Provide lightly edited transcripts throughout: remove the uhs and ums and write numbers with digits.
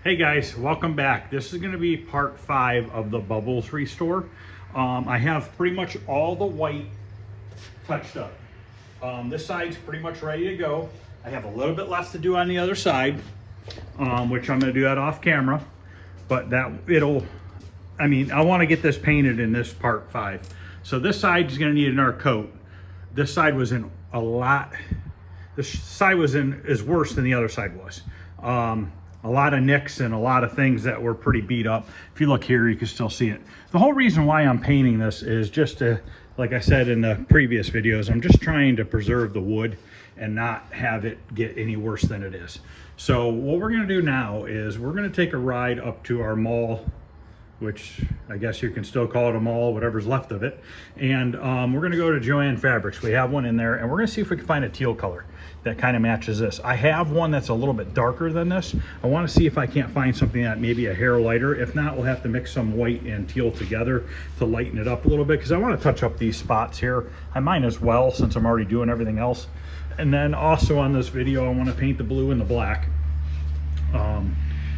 Hey guys, welcome back. This is going to be part 5 of the Bubbles restore. I have pretty much all the white touched up. This side's pretty much ready to go. I have a little bit left to do on the other side, which I'm going to do that off camera. But I want to get this painted in this part 5. So this side is going to need another coat. This side was in a lot. This side is worse than the other side was. A lot of nicks and a lot of things that were pretty beat up. If you look here, you can still see it. The whole reason why I'm painting this is just to, like I said in the previous videos, I'm just trying to preserve the wood and not have it get any worse than it is. So what we're gonna do now is we're gonna take a ride up to our mall, which I guess you can still call it a mall, whatever's left of it. And we're gonna go to Joann Fabrics. We have one in there, and we're gonna see if we can find a teal color that kind of matches this. I have one that's a little bit darker than this. I wanna see if I can't find something that maybe a hair lighter. If not, we'll have to mix some white and teal together to lighten it up a little bit, because I wanna touch up these spots here. I might as well, since I'm already doing everything else. And then also on this video, I wanna paint the blue and the black.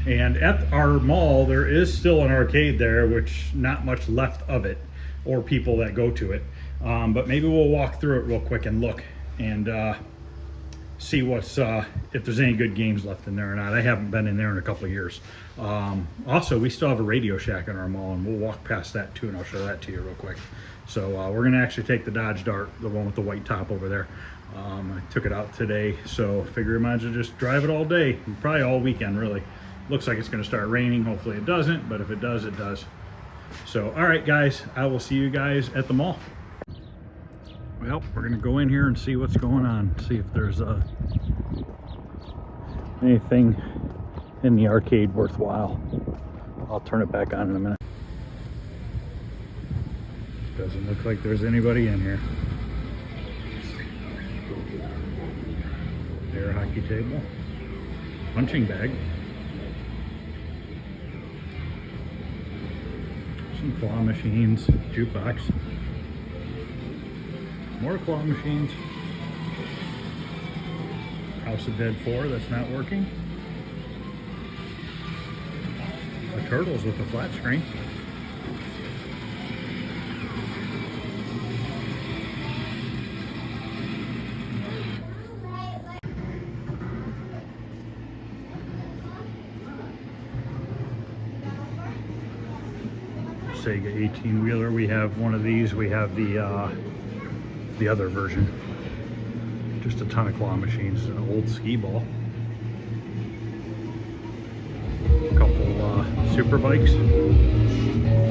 And at our mall, there is still an arcade there, which not much left of it, or people that go to it. But maybe we'll walk through it real quick and look and see what's if there's any good games left in there or not. I haven't been in there in a couple of years. Also, we still have a Radio Shack in our mall, and we'll walk past that too, and I'll show that to you real quick. So we're gonna actually take the Dodge Dart, the one with the white top over there. I took it out today, so figure I might as well just drive it all day, probably all weekend really. Looks like it's going to start raining. Hopefully it doesn't, but if it does, it does. So, all right, guys, I will see you guys at the mall. Well, we're going to go in here and see what's going on. See if there's anything in the arcade worthwhile. I'll turn it back on in a minute. Doesn't look like there's anybody in here. Air hockey table. Punching bag. Some claw machines, jukebox, more claw machines, House of Dead 4 that's not working, the Turtles with the flat screen, Sega 18-wheeler. We have one of these. We have the other version. Just a ton of claw machines. An old skee ball. A couple super bikes.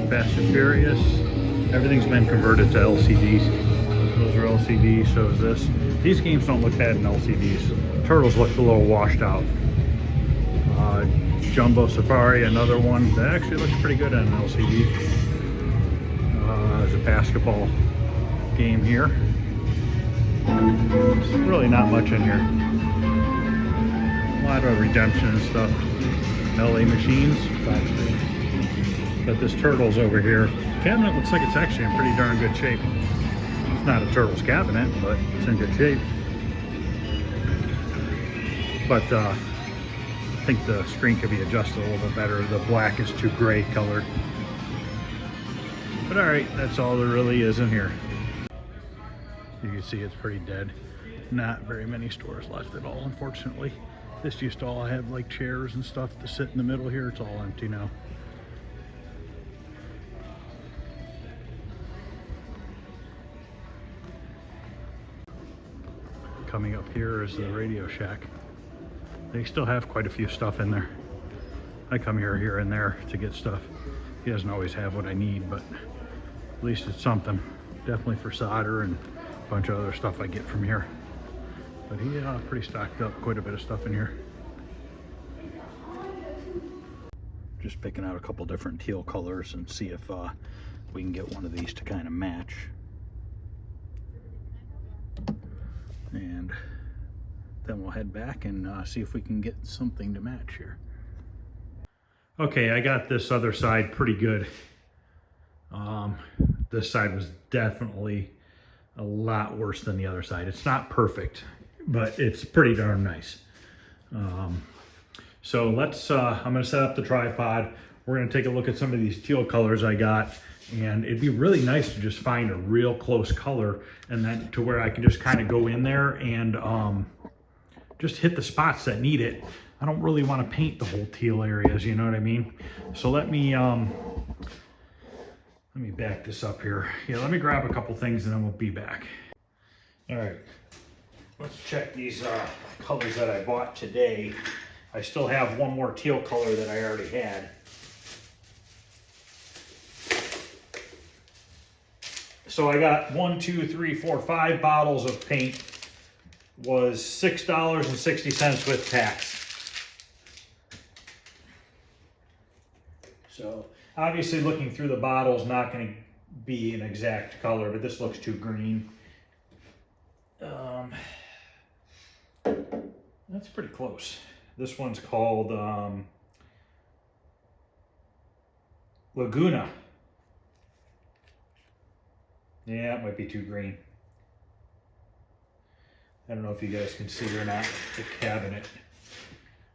Fast and Furious. Everything's been converted to LCDs. Those are LCDs, so is this. These games don't look bad in LCDs. Turtles look a little washed out. Jumbo Safari, another one that actually looks pretty good on an LCD. There's a basketball game here. There's really not much in here. A lot of redemption and stuff. LA machines. But this Turtles over here, cabinet looks like it's actually in pretty darn good shape. It's not a Turtles cabinet, but it's in good shape. But I think the screen could be adjusted a little bit better. The black is too gray colored. But all right, that's all there really is in here. You can see it's pretty dead. Not very many stores left at all, unfortunately. This used to all have like chairs and stuff to sit in the middle here. It's all empty now. Coming up here is the Radio Shack. They still have quite a few stuff in there. I come here and there to get stuff. He doesn't always have what I need, but at least it's something. Definitely for solder and a bunch of other stuff I get from here. But he pretty stocked up, quite a bit of stuff in here. Just picking out a couple different teal colors and see if we can get one of these to kind of match. And then we'll head back and see if we can get something to match here. Okay, I got this other side pretty good. This side was definitely a lot worse than the other side. It's not perfect, but it's pretty darn nice. So let's, I'm gonna set up the tripod. We're gonna take a look at some of these teal colors I got. And it'd be really nice to just find a real close color and then to where I can just kind of go in there and just hit the spots that need it. I don't really want to paint the whole teal areas, you know what I mean? So let me back this up here. Yeah, let me grab a couple things and then we'll be back. All right, let's check these colors that I bought today. I still have one more teal color that I already had. So I got 1, 2, 3, 4, 5 bottles of paint. Was $6.60 with tax. So obviously looking through the bottle is not going to be an exact color, but this looks too green. That's pretty close. This one's called Laguna. Yeah, it might be too green. I don't know if you guys can see or not, the cabinet.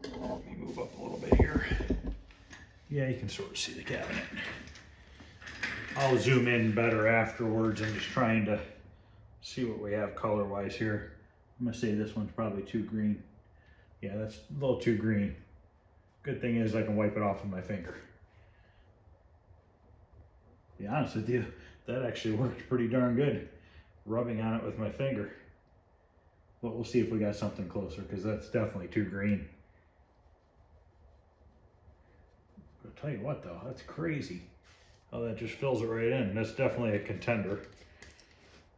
Let me move up a little bit here. Yeah, you can sort of see the cabinet. I'll zoom in better afterwards. I'm just trying to see what we have color-wise here. I'm gonna say this one's probably too green. Yeah, that's a little too green. Good thing is I can wipe it off with my finger. To be honest with you, that actually worked pretty darn good, rubbing on it with my finger. But we'll see if we got something closer, because that's definitely too green. I'll tell you what though, that's crazy how that just fills it right in. That's definitely a contender.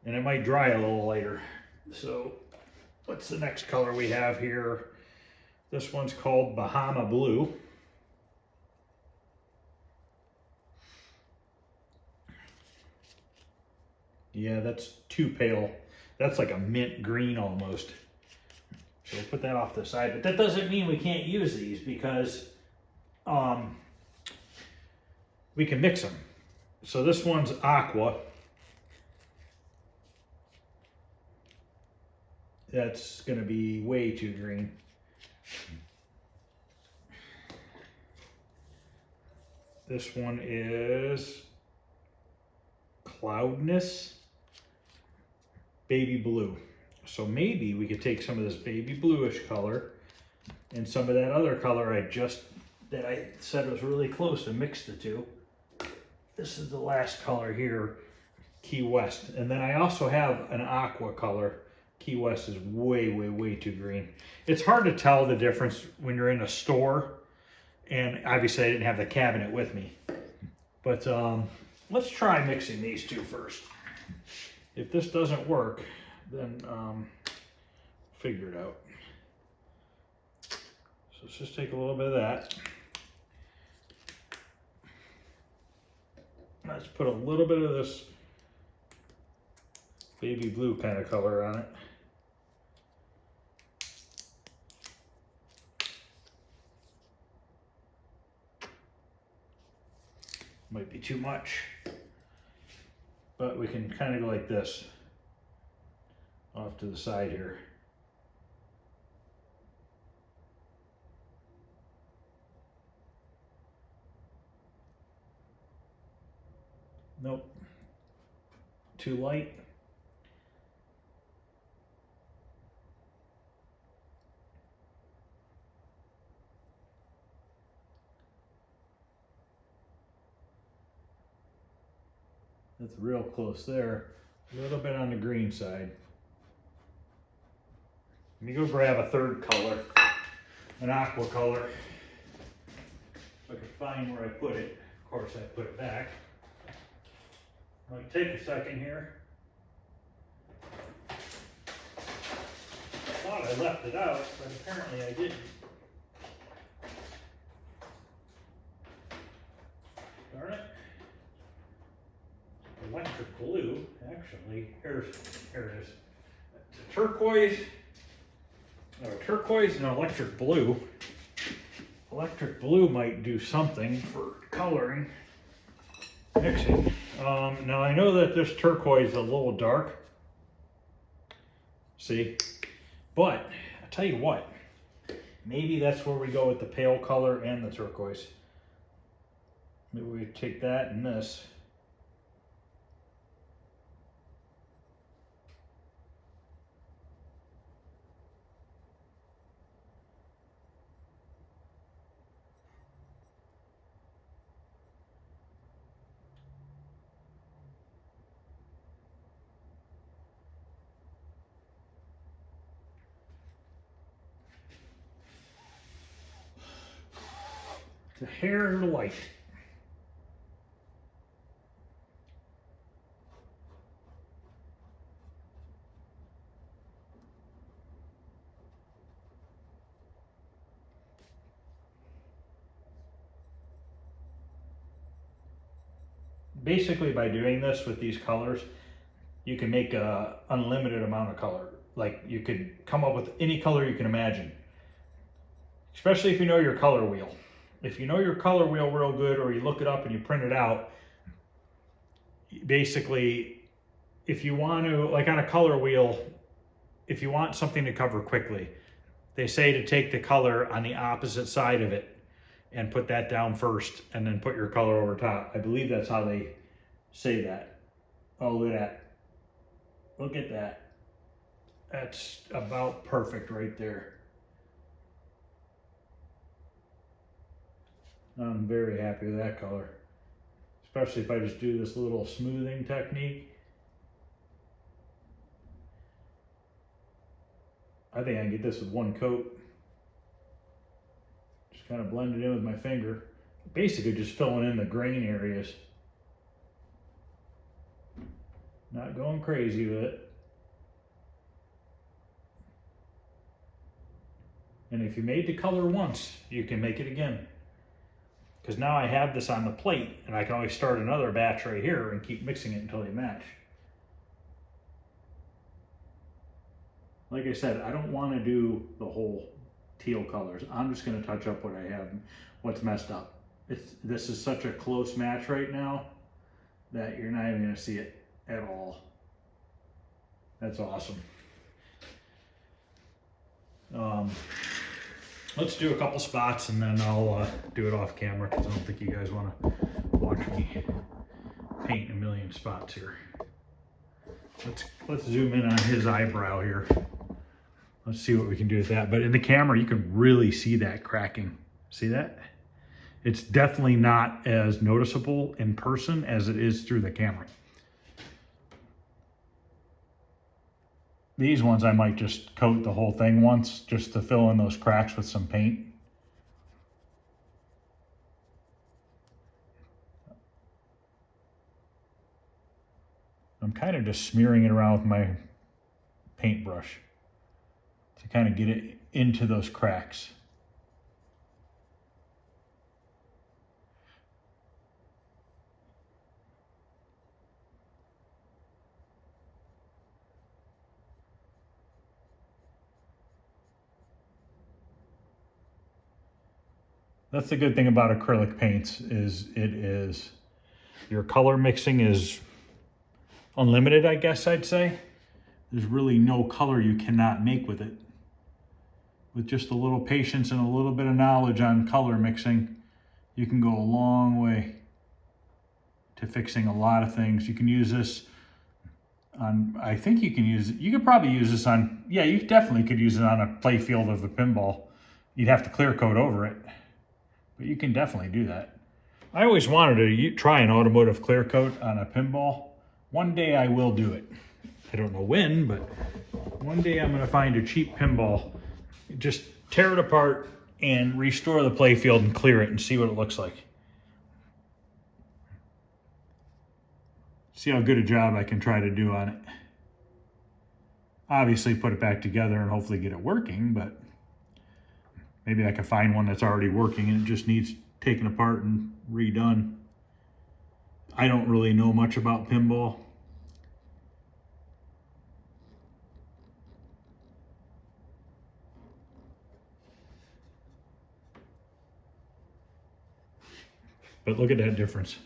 And it might dry a little later. So what's the next color we have here? This one's called Bahama Blue. Yeah, that's too pale. That's like a mint green almost. So we'll put that off to the side. But that doesn't mean we can't use these, because we can mix them. So this one's aqua. That's going to be way too green. This one is Cloudness Baby Blue. So maybe we could take some of this baby bluish color and some of that other color that I said was really close, and mix the two. This is the last color here, Key West. And then I also have an aqua color. Key West is way, way, way too green. It's hard to tell the difference when you're in a store, and obviously I didn't have the cabinet with me. But let's try mixing these two first. If this doesn't work, then figure it out. So let's just take a little bit of that. Let's put a little bit of this baby blue kind of color on it. Might be too much, but we can kind of go like this off to the side here. Nope, too light. That's real close there. A little bit on the green side. Let me go grab a third color, an aqua color. If I can find where I put it. Of course, I put it back. Might take a second here. I thought I left it out, but apparently I didn't. Darn it. Electric blue, actually, here it is. It's a turquoise, turquoise and electric blue. Electric blue might do something for coloring, mixing. Now I know that this turquoise is a little dark, see, but I'll tell you what, Maybe that's where we go with the pale color and the turquoise. Maybe we take that and this. The hair light. Basically, by doing this with these colors, you can make a unlimited amount of color. Like, you could come up with any color you can imagine, especially if you know your color wheel. If you know your color wheel real good, or you look it up and you print it out, basically, if you want to, like on a color wheel, if you want something to cover quickly, they say to take the color on the opposite side of it and put that down first, and then put your color over top. I believe that's how they say that. Oh, look at that. Look at that. That's about perfect right there. I'm very happy with that color, especially if I just do this little smoothing technique. I think I can get this with one coat. Just kind of blend it in with my finger. Basically just filling in the grain areas. Not going crazy with it. And if you made the color once, you can make it again. Because now I have this on the plate, and I can always start another batch right here and keep mixing it until they match. Like I said, I don't want to do the whole teal colors. I'm just going to touch up what I have, what's messed up. This is such a close match right now that you're not even going to see it at all. That's awesome. Let's do a couple spots and then I'll do it off camera, because I don't think you guys want to watch me paint a million spots here. Let's zoom in on his eyebrow here. Let's see what we can do with that. But in the camera, you can really see that cracking. See that? It's definitely not as noticeable in person as it is through the camera. These ones I might just coat the whole thing once, just to fill in those cracks with some paint. I'm kind of just smearing it around with my paintbrush to kind of get it into those cracks. That's the good thing about acrylic paints, is your color mixing is unlimited, I guess I'd say. There's really no color you cannot make with it. With just a little patience and a little bit of knowledge on color mixing, you can go a long way to fixing a lot of things. You can use this on, I think you can use it, you could probably use this on, yeah, you definitely could use it on a play field of a pinball. You'd have to clear coat over it, but you can definitely do that. I always wanted to try an automotive clear coat on a pinball. One day I will do it. I don't know when, but one day I'm gonna find a cheap pinball, just tear it apart and restore the play field and clear it and see what it looks like. See how good a job I can try to do on it. Obviously put it back together and hopefully get it working, but maybe I can find one that's already working and it just needs taken apart and redone. I don't really know much about pinball. But look at that difference.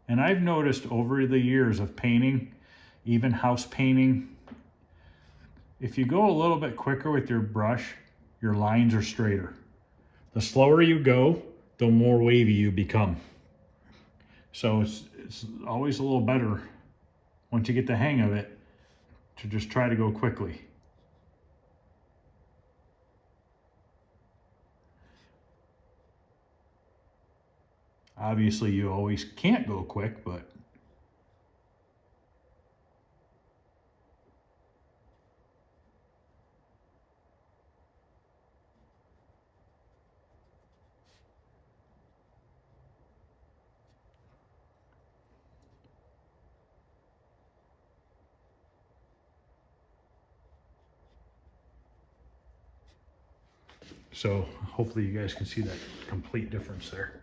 And I've noticed over the years of painting, even house painting, if you go a little bit quicker with your brush, your lines are straighter. The slower you go, the more wavy you become. So it's always a little better, once you get the hang of it, to just try to go quickly. Obviously, you always can't go quick, but so hopefully you guys can see that complete difference there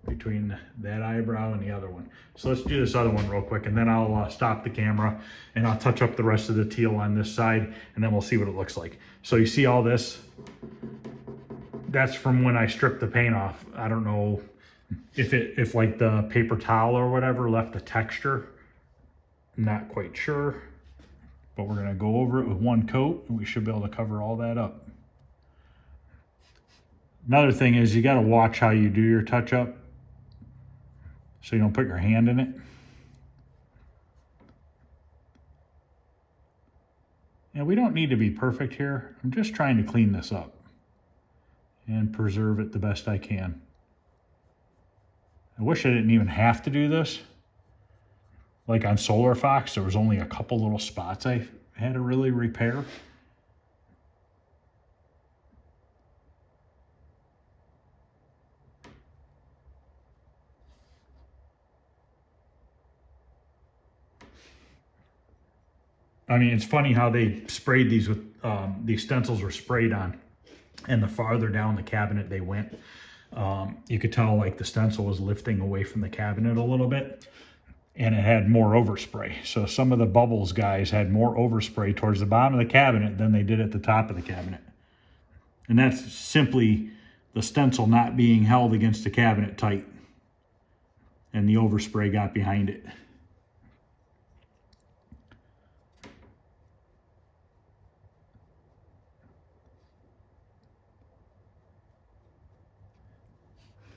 between that eyebrow and the other one. So let's do this other one real quick, and then I'll stop the camera and I'll touch up the rest of the teal on this side, and then we'll see what it looks like. So you see all this? That's from when I stripped the paint off. I don't know if like the paper towel or whatever left the texture. I'm not quite sure, but we're gonna go over it with one coat and we should be able to cover all that up. Another thing is you got to watch how you do your touch up so you don't put your hand in it. And we don't need to be perfect here. I'm just trying to clean this up and preserve it the best I can. I wish I didn't even have to do this. Like on Solar Fox, there was only a couple little spots I had to really repair. I mean, it's funny how they sprayed these with, these stencils were sprayed on, and the farther down the cabinet they went, you could tell like the stencil was lifting away from the cabinet a little bit, and it had more overspray. So some of the Bubbles guys had more overspray towards the bottom of the cabinet than they did at the top of the cabinet. And that's simply the stencil not being held against the cabinet tight, and the overspray got behind it.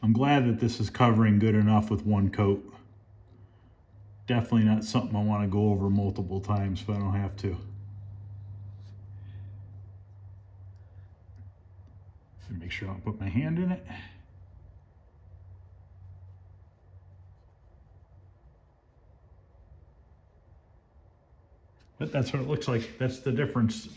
I'm glad that this is covering good enough with one coat. Definitely not something I want to go over multiple times if I don't have to. Make sure I don't put my hand in it. But that's what it looks like. That's the difference.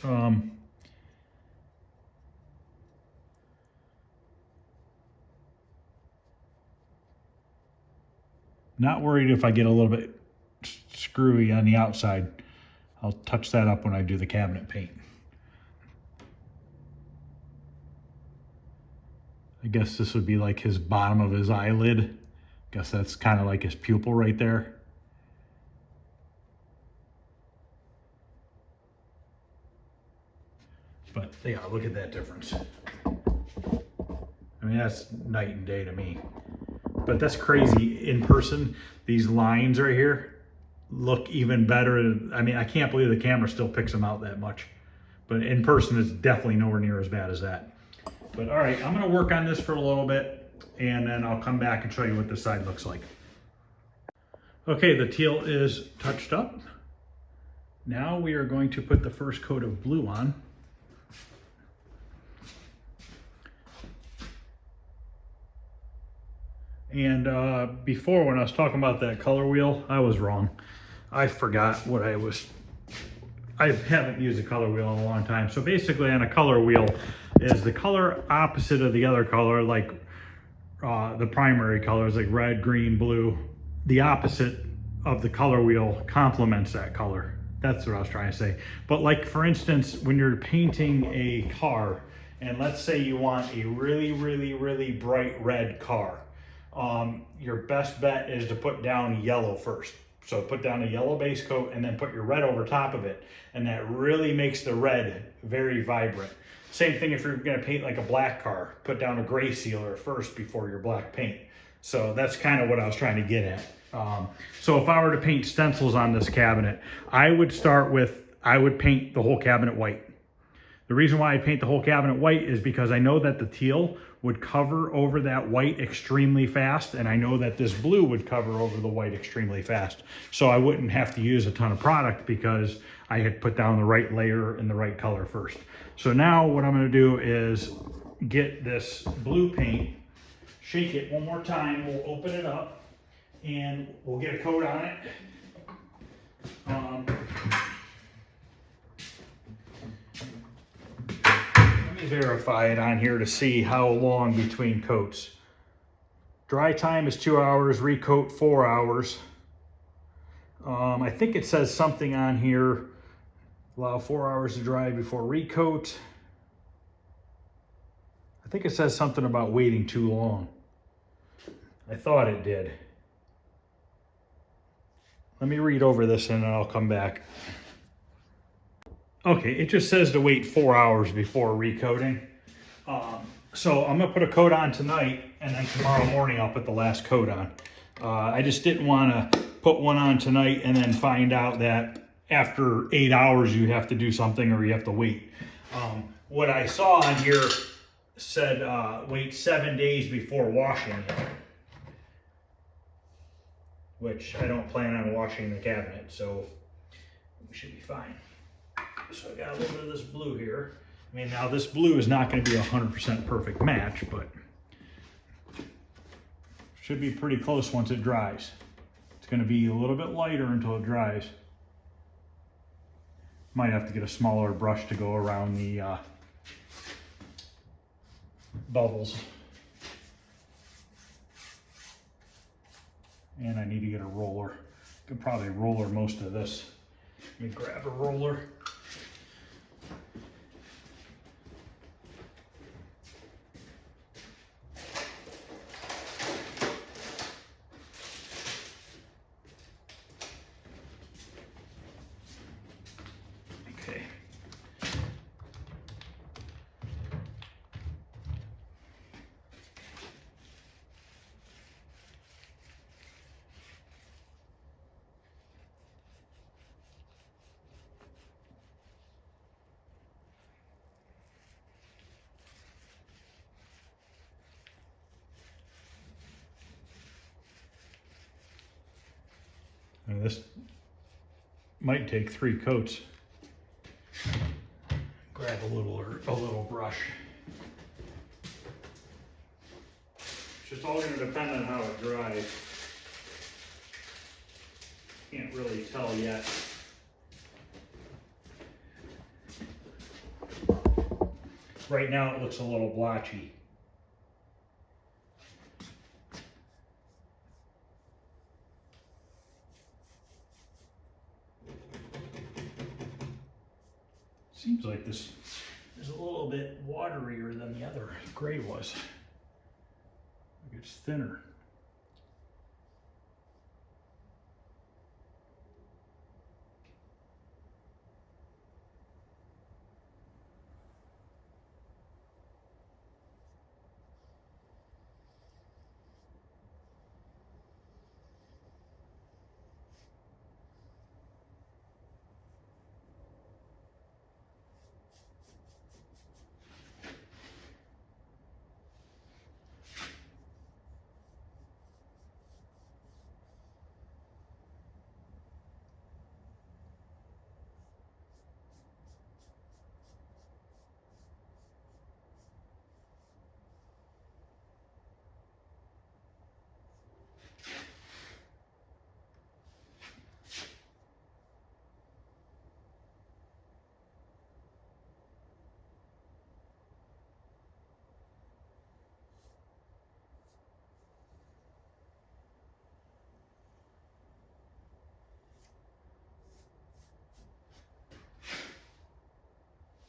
Not worried if I get a little bit screwy on the outside. I'll touch that up when I do the cabinet paint. I guess this would be like his bottom of his eyelid. Guess that's kind of like his pupil right there. But yeah, look at that difference. I mean, that's night and day to me. But that's crazy. In person, these lines right here look even better. I mean, I can't believe the camera still picks them out that much. But in person, it's definitely nowhere near as bad as that. But all right, I'm gonna work on this for a little bit, and then I'll come back and show you what this side looks like. Okay, the teal is touched up. Now we are going to put the first coat of blue on. And before, when I was talking about that color wheel, I was wrong. I forgot what I haven't used a color wheel in a long time. So basically on a color wheel is the color opposite of the other color, like the primary colors like red, green, blue. The opposite of the color wheel complements that color. That's what I was trying to say. But like for instance, when you're painting a car, and let's say you want a really, really, really bright red car, your best bet is to put down yellow first. So put down a yellow base coat and then put your red over top of it. And that really makes the red very vibrant. Same thing if you're gonna paint like a black car, put down a gray sealer first before your black paint. So that's kind of what I was trying to get at. So if I were to paint stencils on this cabinet, I would paint the whole cabinet white. The reason why I paint the whole cabinet white is because I know that the teal would cover over that white extremely fast, and I know that this blue would cover over the white extremely fast. So I wouldn't have to use a ton of product because I had put down the right layer and the right color first. So now what I'm gonna do is get this blue paint, shake it one more time, we'll open it up, and we'll get a coat on it. Let me verify it on here to see how long between coats. Dry time is 2 hours, recoat 4 hours. I think it says something on here, allow 4 hours to dry before recoat. I think it says something about waiting too long. I thought it did. Let me read over this and then I'll come back. Okay, it just says to wait 4 hours before recoating. So I'm gonna put a coat on tonight, and then tomorrow morning I'll put the last coat on. I just didn't wanna put one on tonight and then find out that after 8 hours you have to do something or you have to wait. What I saw on here said wait 7 days before washing it, which I don't plan on washing the cabinet, so we should be fine. So I got a little bit of this blue here. I mean, now this blue is not going to be a 100% perfect match, but should be pretty close once it dries. It's going to be a little bit lighter until it dries. Might have to get a smaller brush to go around the bubbles. And I need to get a roller. I could probably roller most of this. Let me grab a roller. Okay. And this might take 3 coats. Grab a little brush. It's just all going to depend on how it dries. Can't really tell yet. Right now it looks a little blotchy. Seems like this is a little bit waterier than the other gray was. It's thinner.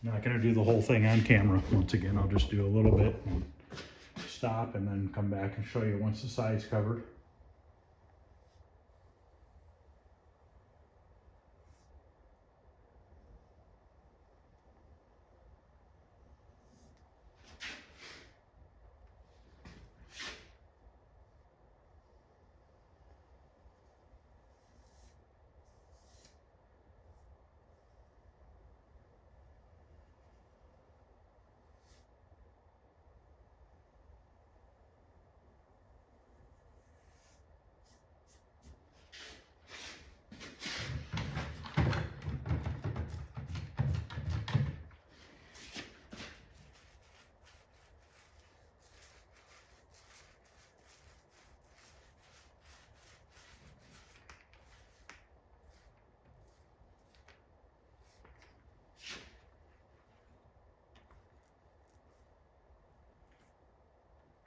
I'm not going to do the whole thing on camera. Once again, I'll just do a little bit and stop and then come back and show you once the side's covered.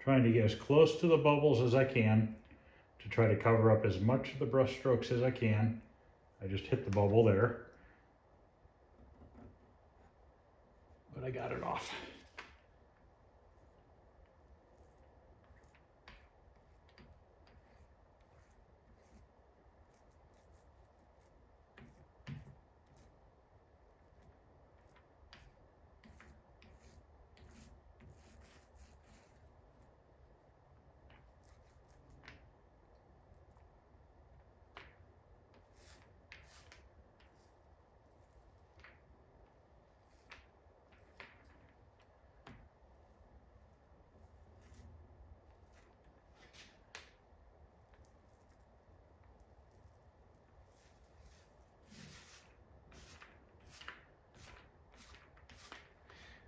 Trying to get as close to the bubbles as I can to try to cover up as much of the brush strokes as I can. I just hit the bubble there, but I got it off.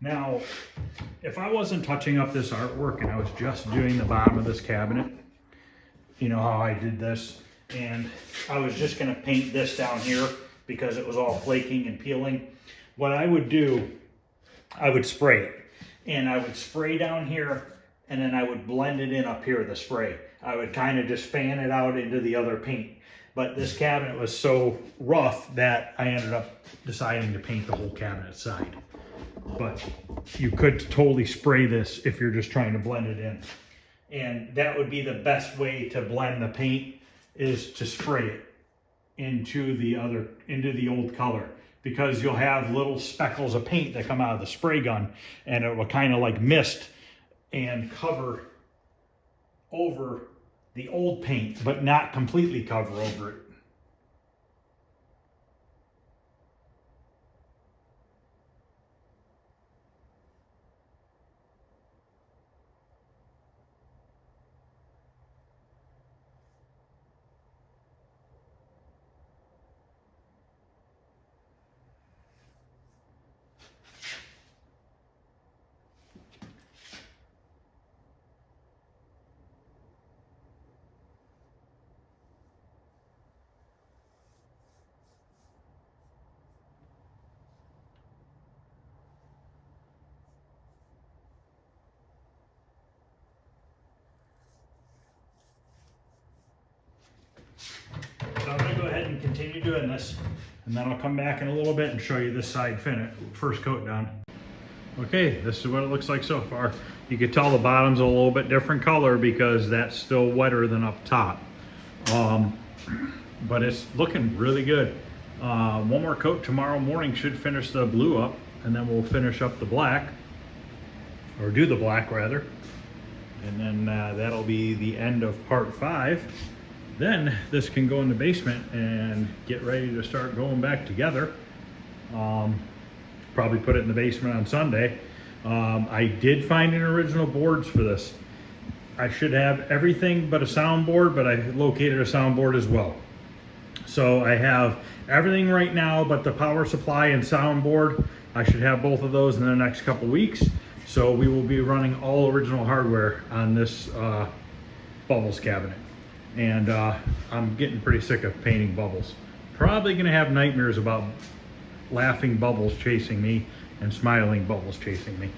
Now, if I wasn't touching up this artwork and I was just doing the bottom of this cabinet, you know how I did this, and I was just gonna paint this down here because it was all flaking and peeling, what I would do, I would spray it. And I would spray down here, and then I would blend it in up here, the spray. I would kind of just fan it out into the other paint. But this cabinet was so rough that I ended up deciding to paint the whole cabinet side. But you could totally spray this if you're just trying to blend it in. And that would be the best way to blend the paint, is to spray it into the old color, because you'll have little speckles of paint that come out of the spray gun, and it will kind of like mist and cover over the old paint, but not completely cover over it. So I'm going to go ahead and continue doing this, and then I'll come back in a little bit and show you this side first coat done. Okay, this is what it looks like so far. You can tell the bottom's a little bit different color because that's still wetter than up top. But it's looking really good. One more coat tomorrow morning should finish the blue up, and then we'll finish up the black, or do the black rather. And then that'll be the end of part 5. Then this can go in the basement and get ready to start going back together. Probably put it in the basement on Sunday. I did find an original boards for this. I should have everything but a soundboard, but I located a soundboard as well. So I have everything right now but the power supply and soundboard. I should have both of those in the next couple weeks. So we will be running all original hardware on this bubbles cabinet. And I'm getting pretty sick of painting bubbles. Probably gonna have nightmares about laughing bubbles chasing me and smiling bubbles chasing me.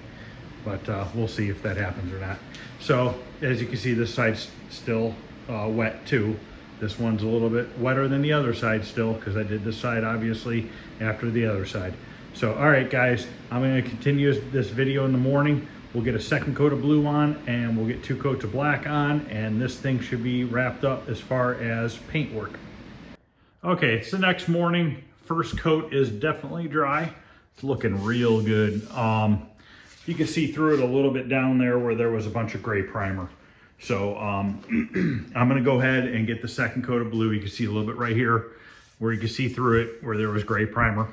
But we'll see if that happens or not. So as you can see, this side's still wet too. This one's a little bit wetter than the other side still, because I did this side obviously after the other side. So all right guys, I'm gonna continue this video in the morning. We'll get a second coat of blue on, and we'll get 2 coats of black on, and this thing should be wrapped up as far as paint work. Okay, it's the next morning. First coat is definitely dry. It's looking real good. You can see through it a little bit down there where there was a bunch of gray primer. So I'm gonna go ahead and get the second coat of blue. You can see a little bit right here where you can see through it where there was gray primer.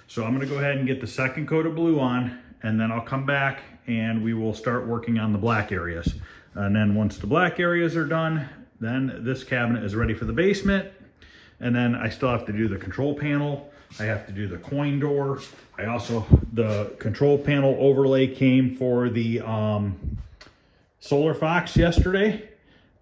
So I'm gonna go ahead and get the second coat of blue on, and then I'll come back and we will start working on the black areas. And then once the black areas are done, then this cabinet is ready for the basement. And then I still have to do the control panel. I have to do the coin door. The control panel overlay came for the Solar Fox yesterday.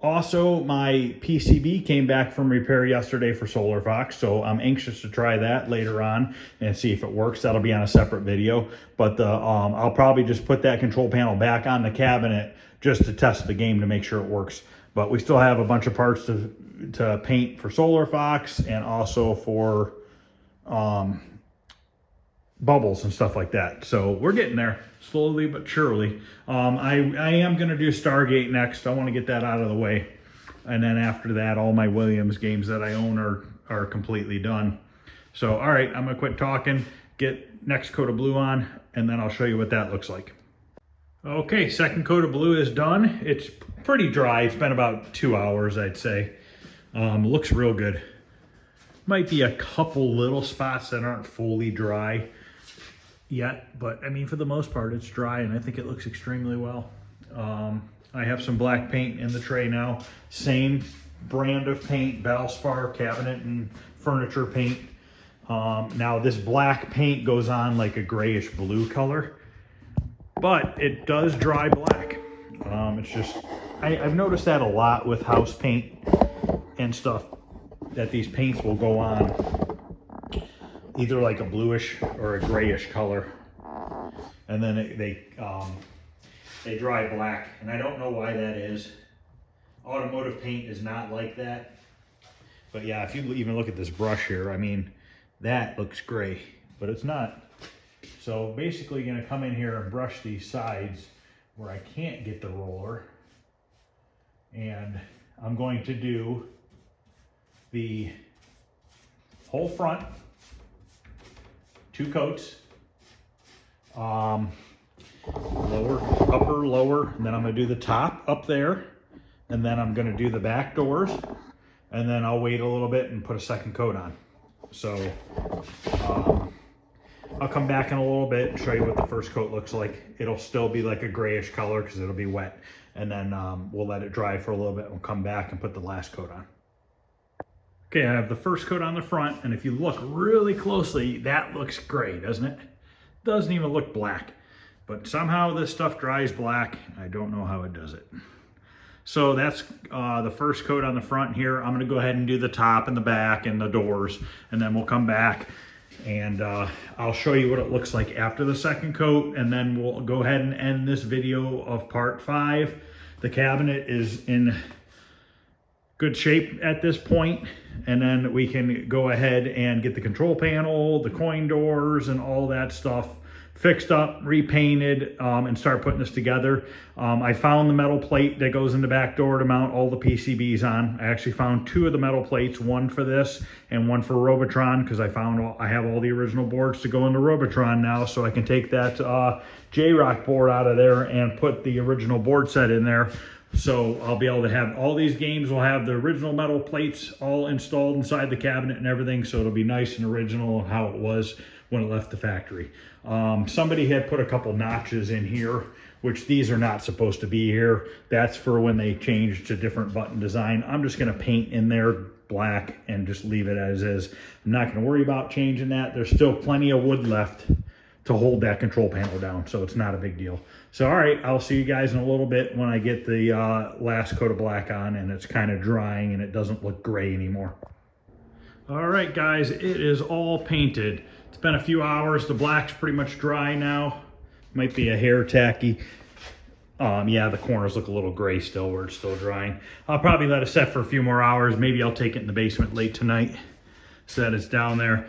Also, my PCB came back from repair yesterday for Solar Fox, so I'm anxious to try that later on and see if it works. That'll be on a separate video, but I'll probably just put that control panel back on the cabinet just to test the game to make sure it works. But we still have a bunch of parts to paint for Solar Fox and also for bubbles and stuff like that. So we're getting there slowly but surely. I am going to do Stargate next. I want to get that out of the way. And then after that, all my Williams games that I own are completely done. So, all right, I'm going to quit talking, get next coat of blue on, and then I'll show you what that looks like. Okay, second coat of blue is done. It's pretty dry. It's been about 2 hours, I'd say. Looks real good. Might be a couple little spots that aren't fully dry yet, but I mean, for the most part, it's dry, and I think it looks extremely well. I have some black paint in the tray now. Same brand of paint, Valspar cabinet and furniture paint. Now this black paint goes on like a grayish blue color, but it does dry black. It's just, I've noticed that a lot with house paint and stuff, that these paints will go on either like a bluish or a grayish color, and then they dry black, and I don't know why that is. Automotive paint is not like that, but yeah, if you even look at this brush here, I mean, that looks gray, but it's not. So basically, gonna come in here and brush these sides where I can't get the roller, and I'm going to do the whole front, 2 coats, lower, upper, lower, and then I'm gonna do the top up there, and then I'm gonna do the back doors, and then I'll wait a little bit and put a second coat on. So I'll come back in a little bit and show you what the first coat looks like. It'll still be like a grayish color because it'll be wet, and then we'll let it dry for a little bit, and we'll come back and put the last coat on. Okay, I have the first coat on the front, and if you look really closely, that looks gray, doesn't it? Doesn't even look black, but somehow this stuff dries black. I don't know how it does it. So that's the first coat on the front here. I'm gonna go ahead and do the top and the back and the doors, and then we'll come back and I'll show you what it looks like after the second coat, and then we'll go ahead and end this video of part 5. The cabinet is in good shape at this point, and then we can go ahead and get the control panel, the coin doors, and all that stuff fixed up, repainted, and start putting this together. I found the metal plate that goes in the back door to mount all the PCBs on. I actually found 2 of the metal plates, one for this and one for Robotron, because I have all the original boards to go into Robotron now, so I can take that J-Rock board out of there and put the original board set in there. So I'll be able to have all these games will have the original metal plates all installed inside the cabinet and everything, so it'll be nice and original how it was when it left the factory. Somebody had put a couple notches in here, which these are not supposed to be here. That's for when they change to different button design. I'm just gonna paint in there black and just leave it as is. I'm not gonna worry about changing that. There's still plenty of wood left to hold that control panel down, so it's not a big deal. So all right, I'll see you guys in a little bit when I get the last coat of black on and it's kind of drying and it doesn't look gray anymore. All right, guys, it is all painted. It's been a few hours. The black's pretty much dry now. Might be a hair tacky. Yeah, the corners look a little gray still where it's still drying. I'll probably let it set for a few more hours. Maybe I'll take it in the basement late tonight so that it's down there.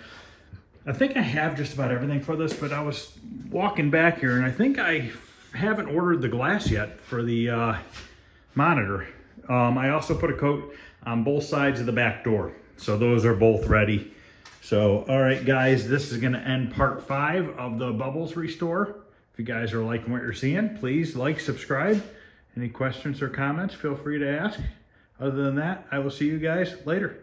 I think I have just about everything for this, but I was walking back here and I think I haven't ordered the glass yet for the monitor. I also put a coat on both sides of the back door, so those are both ready. So, all right, guys, this is going to end part 5 of the Bubbles Restore. If you guys are liking what you're seeing, please like, subscribe. Any questions or comments, feel free to ask. Other than that, I will see you guys later.